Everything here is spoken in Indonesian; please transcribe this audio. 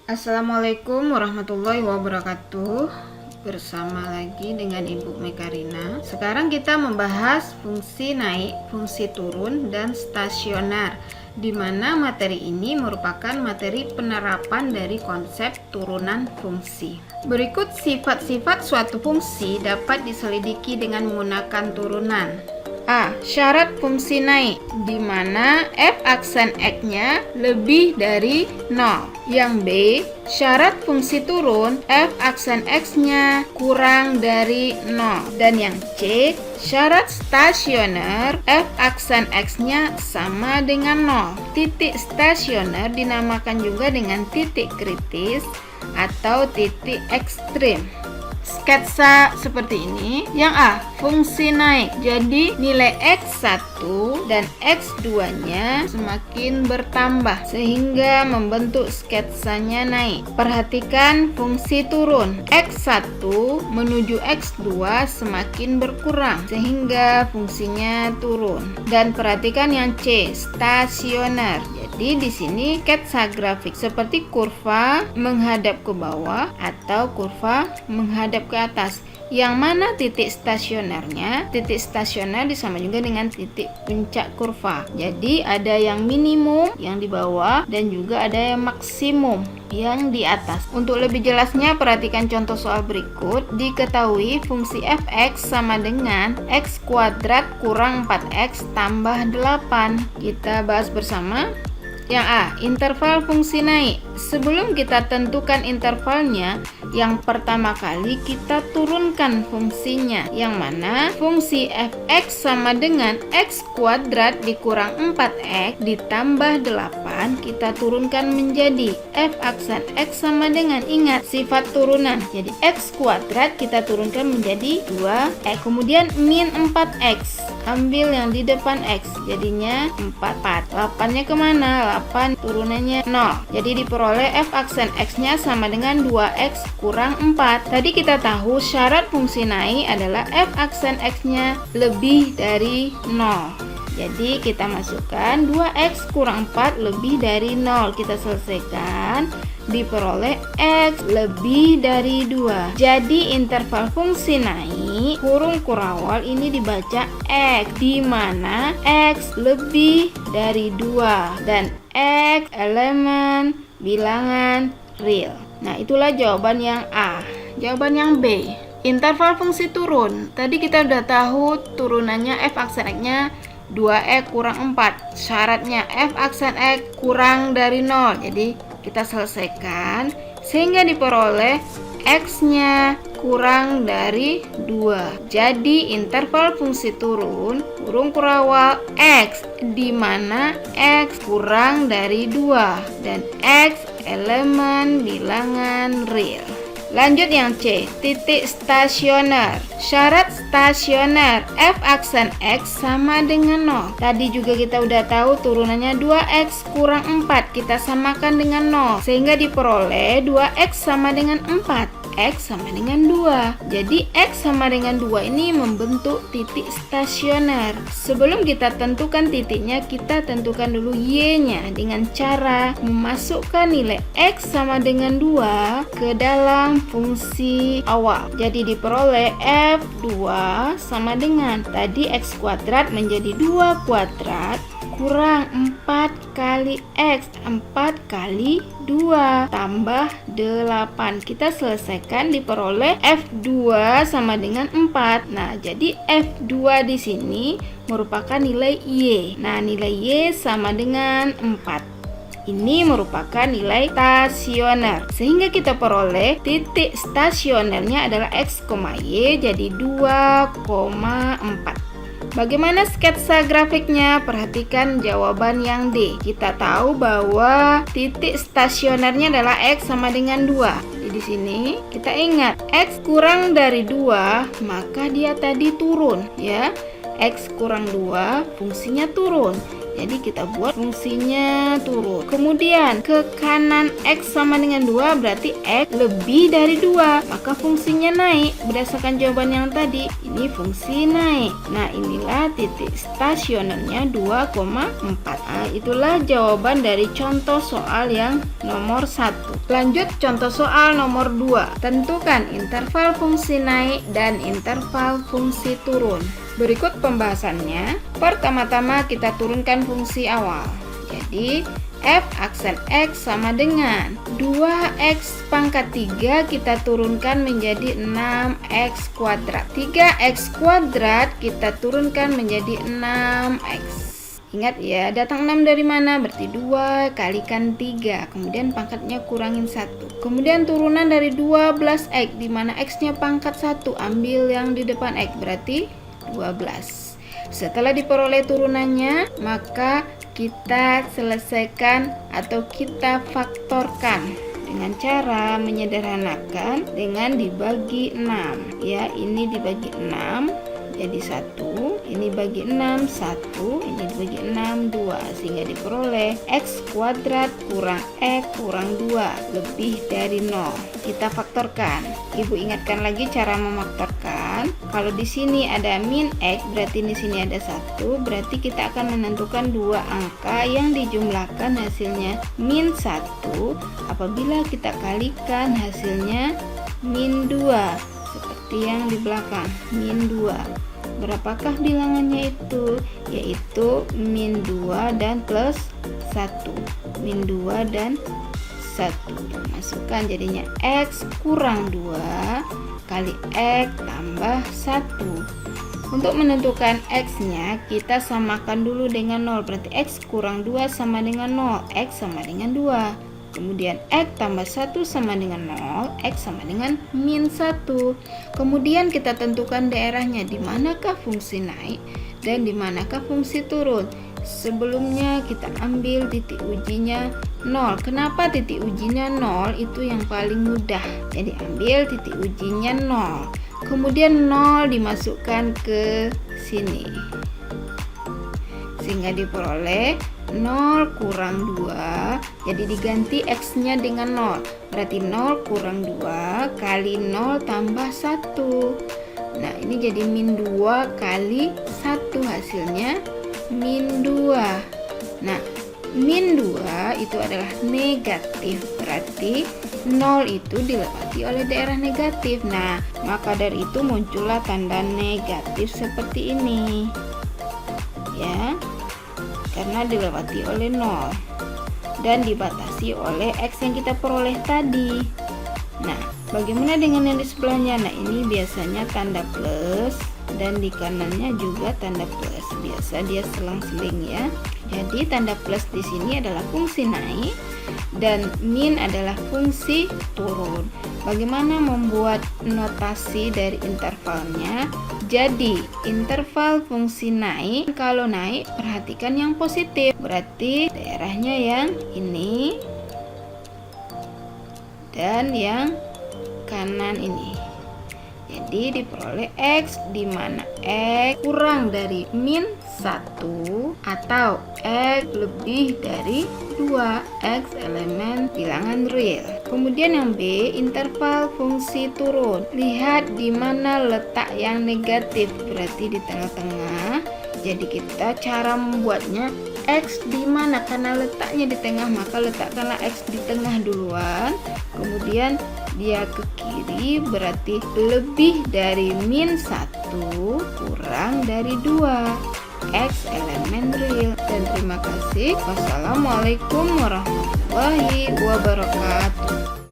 Assalamualaikum warahmatullahi wabarakatuh. Bersama lagi dengan Ibu Mekarina. Sekarang kita membahas fungsi naik, fungsi turun, dan stasioner, di mana materi ini merupakan materi penerapan dari konsep turunan fungsi. Berikut sifat-sifat suatu fungsi dapat diselidiki dengan menggunakan turunan. A. Syarat fungsi naik, di mana f aksen x-nya lebih dari 0. Yang B. Syarat fungsi turun, f aksen x-nya kurang dari 0. Dan yang C. Syarat stasioner, f aksen x-nya sama dengan 0. Titik stasioner dinamakan juga dengan titik kritis atau titik ekstrim. Sketsa seperti ini. Yang A, fungsi naik. Jadi nilai X1 dan X2 nya semakin bertambah sehingga membentuk sketsanya naik. Perhatikan fungsi turun. X1 menuju X2 semakin berkurang sehingga fungsinya turun. Dan perhatikan yang C, stasioner. Jadi di sini sketsa grafik seperti kurva menghadap ke bawah atau kurva menghadap ke atas. Yang mana titik stasionernya? Titik stasioner disama juga dengan titik puncak kurva. Jadi ada yang minimum yang di bawah dan juga ada yang maksimum yang di atas. Untuk lebih jelasnya perhatikan contoh soal berikut. Diketahui fungsi fx sama dengan x kuadrat kurang 4x tambah 8. Kita bahas bersama. Yang A, interval fungsi naik. Sebelum kita tentukan intervalnya, yang pertama kali kita turunkan fungsinya, yang mana fungsi fx sama dengan x kuadrat dikurang 4x ditambah 8, kita turunkan menjadi f aksen x sama dengan, ingat sifat turunan, jadi x kuadrat kita turunkan menjadi 2x, kemudian min 4x, ambil yang di depan x, jadinya 4. 8-nya kemana? 8 turunannya 0. Jadi diperoleh f aksen x-nya sama dengan 2x kurang 4. Tadi kita tahu syarat fungsi naik adalah f aksen x-nya lebih dari 0. Jadi kita masukkan 2x kurang 4 lebih dari 0. Kita selesaikan, diperoleh x lebih dari 2. Jadi interval fungsi naik kurung kurawal ini dibaca x, di mana x lebih dari 2 dan x elemen bilangan real. Nah, itulah jawaban yang A. Jawaban yang B, interval fungsi turun. Tadi kita udah tahu turunannya f aksen x-nya 2x kurang 4. Syaratnya f aksen x kurang dari 0. Jadi kita selesaikan sehingga diperoleh x-nya kurang dari 2. Jadi interval fungsi turun kurung kurawal x, di mana x kurang dari 2 dan x elemen bilangan real. Lanjut yang C, titik stasioner. Syarat stasioner f aksen x sama dengan 0. Tadi juga kita udah tahu turunannya 2x kurang 4. Kita samakan dengan 0 sehingga diperoleh 2x sama dengan 4. X sama dengan 2. Jadi X sama dengan 2 ini membentuk titik stasioner. Sebelum kita tentukan titiknya, kita tentukan dulu Y-nya dengan cara memasukkan nilai X sama dengan 2 ke dalam fungsi awal. Jadi diperoleh F2 sama dengan tadi X kuadrat menjadi 2 kuadrat kurang 4 kali X, 4 kali 2 tambah 8. Kita selesaikan, diperoleh F2 sama dengan 4. Nah, jadi F2 di sini merupakan nilai Y. Nah, nilai Y sama dengan 4. Ini merupakan nilai stasioner. Sehingga kita peroleh titik stasionernya adalah X, Y jadi 2,4. Bagaimana sketsa grafiknya? Perhatikan jawaban yang D. Kita tahu bahwa titik stasionernya adalah X sama dengan 2. Jadi di sini kita ingat X kurang dari 2, maka dia tadi turun ya. X kurang 2 fungsinya turun. Jadi kita buat fungsinya turun. Kemudian ke kanan X sama dengan 2 berarti X lebih dari 2, maka fungsinya naik. Berdasarkan jawaban yang tadi, ini fungsi naik. Nah, inilah titik stasionernya 2,4. Nah, itulah jawaban dari contoh soal yang nomor 1. Lanjut contoh soal nomor 2. Tentukan interval fungsi naik dan interval fungsi turun. Berikut pembahasannya. Pertama-tama kita turunkan fungsi awal. Jadi f aksen x sama dengan 2x pangkat 3 kita turunkan menjadi 6x kuadrat. 3x kuadrat kita turunkan menjadi 6x. Ingat ya, datang 6 dari mana? Berarti 2 kalikan 3. Kemudian pangkatnya kurangin 1. Kemudian turunan dari 12x, di mana x-nya pangkat 1. Ambil yang di depan x, berarti 12. Setelah diperoleh turunannya, maka kita selesaikan atau kita faktorkan dengan cara menyederhanakan dengan dibagi 6. Ya, ini dibagi 6 jadi 1, ini bagi 6 1, ini dibagi 6 2, sehingga diperoleh x kuadrat kurang x kurang 2 lebih dari 0. Kita faktorkan. Ibu ingatkan lagi cara memfaktorkan. Kalau di sini ada min x, berarti di sini ada 1, berarti kita akan menentukan dua angka yang dijumlahkan hasilnya min 1 apabila kita kalikan hasilnya min 2. Seperti yang di belakang, min 2. Berapakah bilangannya itu? Yaitu min 2 dan plus 1. Min 2 dan 1. Masukkan jadinya x kurang 2 kali x tambah 1. Untuk menentukan x-nya, kita samakan dulu dengan 0. Berarti x kurang 2 sama dengan 0. X sama dengan 2. Kemudian x tambah 1 sama dengan 0, x sama dengan min 1. Kemudian kita tentukan daerahnya, di manakah fungsi naik dan di manakah fungsi turun. Sebelumnya kita ambil titik ujinya 0. Kenapa titik ujinya 0? Itu yang paling mudah. Jadi ambil titik ujinya 0. Kemudian 0 dimasukkan ke sini. Sehingga diperoleh 0 kurang 2, jadi diganti x-nya dengan 0. Berarti 0 kurang 2 kali 0 tambah 1. Nah, ini jadi min 2 kali 1, hasilnya min 2. Nah, min 2 itu adalah negatif, berarti 0 itu dilewati oleh daerah negatif. Nah, maka dari itu muncullah tanda negatif seperti ini. Ya, karena dilewati oleh 0 dan dibatasi oleh x yang kita peroleh tadi. Nah, bagaimana dengan yang di sebelahnya? Nah, ini biasanya tanda plus dan di kanannya juga tanda plus. Biasa dia selang-seling ya. Jadi tanda plus di sini adalah fungsi naik dan min adalah fungsi turun. Bagaimana membuat notasi dari intervalnya? Jadi interval fungsi naik, kalau naik perhatikan yang positif, berarti daerahnya yang ini dan yang kanan ini. Jadi diperoleh x di mana x kurang dari min 1 atau x lebih dari 2, x elemen bilangan real. Kemudian yang B, interval fungsi turun. Lihat di mana letak yang negatif, berarti di tengah-tengah. Jadi kita cara membuatnya x di mana, karena letaknya di tengah, maka letakkanlah x di tengah duluan. Kemudian dia ke kiri, berarti lebih dari min 1 kurang dari 2, x elemen real. Dan terima kasih. Wassalamualaikum warahmatullahi wabarakatuh.